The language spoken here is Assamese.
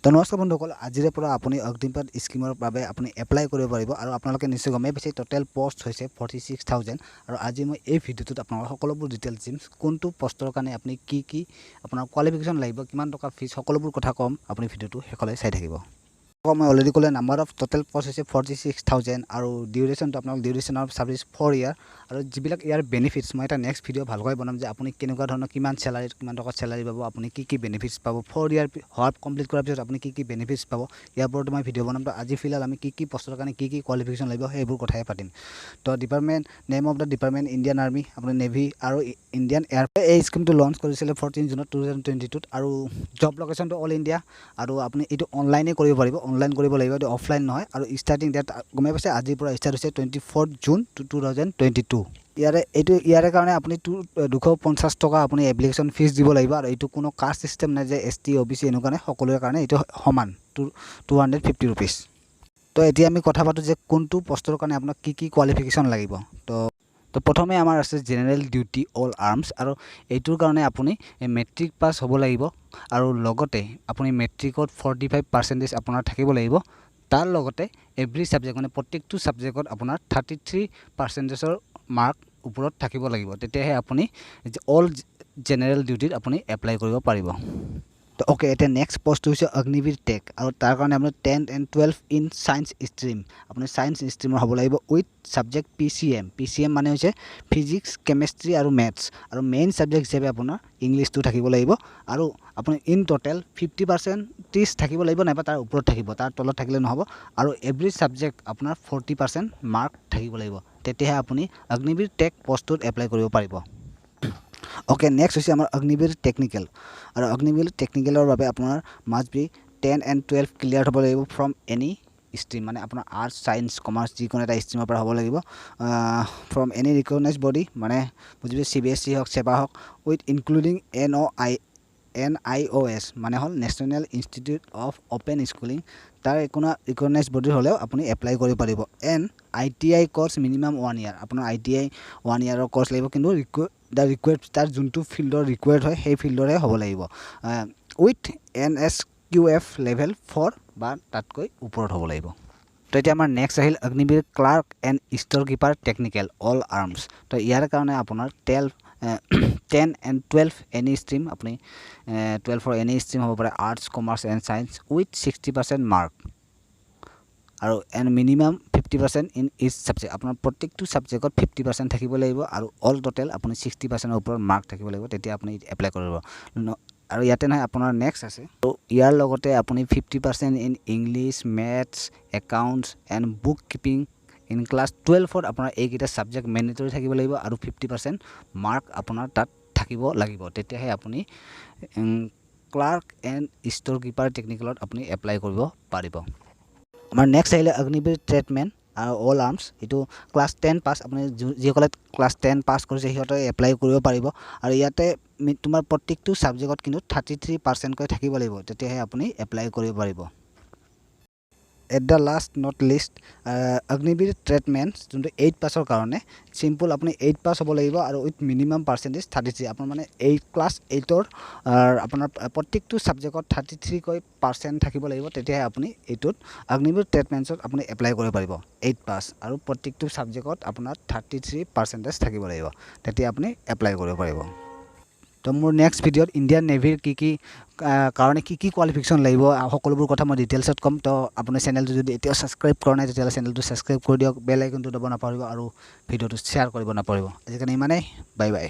তো নমস্কাৰ বন্ধুসকল, আজিৰে পৰা আপুনি অগ্নিপথ স্কিমৰ বাবে আপুনি এপ্লাই কৰিব পাৰিব আৰু আপোনালোকে নিশ্চয় গমেই পাইছে টোটেল পোষ্ট হৈছে 46,000 আৰু আজি মই এই ভিডিঅ'টোত আপোনালোকক সকলোবোৰ ডিটেইলছ দিম। কোনটো পোষ্টৰ কাৰণে আপুনি কি আপোনাৰ কোৱালিফিকেশ্যন লাগিব, কিমান টকা ফিজ, সকলোবোৰ কথা কম। আপুনি ভিডিঅ'টো শেষলৈ চাই থাকিব। মই অলৰেডি ক'লে নাম্বাৰ অফ টোটেল পোষ্ট হৈছে 46,000 আৰু ডিউৰেশ্যনটো আপোনালোক ডিউৰেশ্যন অফ ছাৰ্ভিচ 4 ইয়াৰ আৰু যিবিলাক ইয়াৰ বেনিফিটছ মই এটা নেক্সট ভিডিঅ' ভালকৈ বনাম যে আপুনি কেনেকুৱা ধৰণৰ কিমান চেলাৰী, কিমান টকা চেলাৰী পাব, আপুনি কি বেনিফিটছ পাব, 4 ইয়াৰ হোৱাৰ কমপ্লিট কৰাৰ পিছত আপুনি কি বেনিফিটছ পাব, ইয়াৰ ওপৰত মই ভিডিঅ' বনাম। তো আজি ফিলহাল আমি কি পোষ্টৰ কাৰণে কি কোৱালিফিকেশ্যন লাগিব সেইবোৰ কথাই পাতিম। তো department name of the department Indian army, আপোনাৰ নেভি আৰু ইণ্ডিয়ান এয়াৰফ'ৰ্চ। এই স্কিমটো লঞ্চ কৰিছিলে 14 জুনত 2022 আৰু জব লোকেশ্যনটো অল ইণ্ডিয়া আৰু আপুনি এইটো অনলাইনে কৰিব পাৰিব, অনলাইন কৰিব লাগিব, এইটো অফলাইন নহয়। আৰু ষ্টাৰ্টিং ডেট গমে পাইছে আজিৰ পৰা ষ্টাৰ্ট হৈছে 24 জুন 2022। ইয়াৰে কাৰণে আপুনি 250 টকা আপুনি এপ্লিকেশ্যন ফিজ দিব লাগিব আৰু এইটো কোনো কাষ্ট চিষ্টেম নাই যে ST OBC এনেকুৱা নাই, সকলোৰে কাৰণে এইটো সমান 250 ৰুপিজ। তো এতিয়া আমি কথা পাতোঁ যে কোনটো পোষ্টৰ কাৰণে আপোনাক কি কোৱালিফিকেশ্যন লাগিব। তো প্ৰথমে আমাৰ আছে জেনেৰেল ডিউটি অল আৰ্মছ আৰু এইটোৰ কাৰণে আপুনি মেট্ৰিক পাছ হ'ব লাগিব আৰু লগতে আপুনি মেট্ৰিকত 45% আপোনাৰ থাকিব লাগিব। তাৰ লগতে এভৰি ছাবজেক্ট মানে প্ৰত্যেকটো ছাবজেক্টত আপোনাৰ 33%ৰ মাৰ্ক ওপৰত থাকিব লাগিব, তেতিয়াহে আপুনি অল জেনেৰেল ডিউটিত আপুনি এপ্লাই কৰিব পাৰিব। তো অ'কে, এতিয়া নেক্সট পোষ্ট হৈছে অগ্নিবীৰ টেক আৰু তাৰ কাৰণে আপুনি 10 and 12 ইন ছায়েন্স ষ্ট্ৰীম, আপুনি ছায়েন্স ষ্ট্ৰীমৰ হ'ব লাগিব উইথ ছাবজেক্ট PCM মানে হৈছে ফিজিক্স, কেমেষ্ট্ৰি আৰু মেথছ আৰু মেইন ছাবজেক্ট হিচাপে আপোনাৰ ইংলিছটো থাকিব লাগিব আৰু আপুনি ইন টোটেল 50% থাকিব লাগিব, নাইবা তাৰ ওপৰত থাকিব, তাৰ তলত থাকিলে নহ'ব। আৰু এভৰি ছাবজেক্ট আপোনাৰ 40% মাৰ্ক থাকিব লাগিব, তেতিয়াহে আপুনি অগ্নিবীৰ টেক পোষ্টটোত এপ্লাই কৰিব পাৰিব। অ'কে, নেক্সট হৈছে আমাৰ অগ্নিবীৰ টেকনিকেল আৰু অগ্নিবীৰ টেকনিকেলৰ বাবে আপোনাৰ মাষ্ট বি 10 and 12 ক্লিয়াৰ হ'ব লাগিব ফ্ৰম এনি ষ্ট্ৰীম, মানে আপোনাৰ আৰ্টছ, ছায়েন্স, কমাৰ্চ যিকোনো এটা ষ্ট্ৰীমৰ পৰা হ'ব লাগিব, ফ্ৰম এনি ৰিকগনাইজ বডি, মানে বুজিবি CBSE হওক, চেবা হওক, উইথ ইনক্লুডিং NIOS মানে হ'ল national institute of open schooling, তাৰ কোনো ৰিকগনাইজ বডি হ'লেও আপুনি এপ্লাই কৰিব পাৰিব। এণ্ড ITI কৰ্চ মিনিমাম 1 ইয়াৰ, আপোনাৰ ITI 1 ইয়াৰৰ কৰ্চ লাগিব, কিন্তু তাৰ যোনটো ফিল্ডৰ ৰিকুৱাৰ্ড হয় সেই ফিল্ডৰে হ'ব লাগিব, উইথ NSQF লেভেল 4 বা তাতকৈ ওপৰত হ'ব লাগিব। তো এতিয়া আমাৰ নেক্সট আহিল Agniveer clerk and store keeper technical all arms. তো ইয়াৰ কাৰণে আপোনাৰ 10 and 12 এনি ষ্ট্ৰীম, আপুনি 12 এনি ষ্ট্ৰীম হ'ব পাৰে, arts, commerce and science with 60% mark আৰু মিনিমাম 50% ইন ইচ ছাবজেক্ট, আপোনাৰ প্ৰত্যেকটো ছাবজেক্টত 50% থাকিব লাগিব আৰু অল টোটেল আপুনি 60%ৰ ওপৰত মাৰ্ক থাকিব লাগিব, তেতিয়া আপুনি এপ্লাই কৰিব। আৰু ইয়াতে নহয়, আপোনাৰ নেক্সট আছে। তো ইয়াৰ লগতে আপুনি 50% in English, maths, accounts and book keeping in class 12ত আপোনাৰ এইকেইটা ছাবজেক্ট মেণ্ডেটৰী থাকিব লাগিব আৰু 50% মাৰ্ক আপোনাৰ তাত থাকিব লাগিব, তেতিয়াহে আপুনি ক্লাৰ্ক এণ্ড ষ্ট'ৰ কিপাৰ টেকনিকেলত আপুনি এপ্লাই কৰিব পাৰিব। আমাৰ নেক্সট আহিলে অগ্নিবীৰ ট্ৰেডমেন আৰু অল আৰ্মছ, এইটো ক্লাছ 10 পাছ, আপুনি যিসকলে ক্লাছ 10 পাছ কৰিছে সিহঁতে এপ্লাই কৰিব পাৰিব আৰু ইয়াতে তোমাৰ প্ৰত্যেকটো ছাবজেক্টত কিন্তু 33%কৈ থাকিব লাগিব, তেতিয়াহে আপুনি এপ্লাই কৰিব পাৰিব। At the last not list, Agniveer tradesmen যোনটো 8 পাছৰ কাৰণে চিম্পুল আপুনি 8 পাছ হ'ব লাগিব আৰু উইথ মিনিমাম পাৰ্চেণ্টেজ 33, আপোনাৰ মানে ক্লাছ 8ৰ আপোনাৰ প্ৰত্যেকটো ছাবজেক্টত 33% থাকিব লাগিব, তেতিয়াহে আপুনি এইটোত অগ্নিবীৰ ট্ৰেডমেন্সত আপুনি এপ্লাই কৰিব পাৰিব। 8 পাছ আৰু প্ৰত্যেকটো ছাবজেক্টত আপোনাৰ 33% থাকিব লাগিব, তেতিয়া আপুনি এপ্লাই কৰিব পাৰিব। তো মোৰ নেক্সট ভিডিঅ'ত ইণ্ডিয়ান নেভিৰ কাৰণে কি কোৱালিফিকেশ্যন লাগিব সকলোবোৰ কথা মই ডিটেইলছত ক'ম। তো আপুনি চেনেলটো যদি এতিয়াও ছাবস্ক্ৰাইব কৰা নাই তেতিয়াহ'লে চেনেলটো ছাবস্ক্ৰাইব কৰি দিয়ক, বেল আইকনটো দবাব নাপাহৰিব আৰু ভিডিঅ'টো শ্বেয়াৰ কৰিব নাপাহৰিব। আজিকালি ইমানেই, বাই বাই।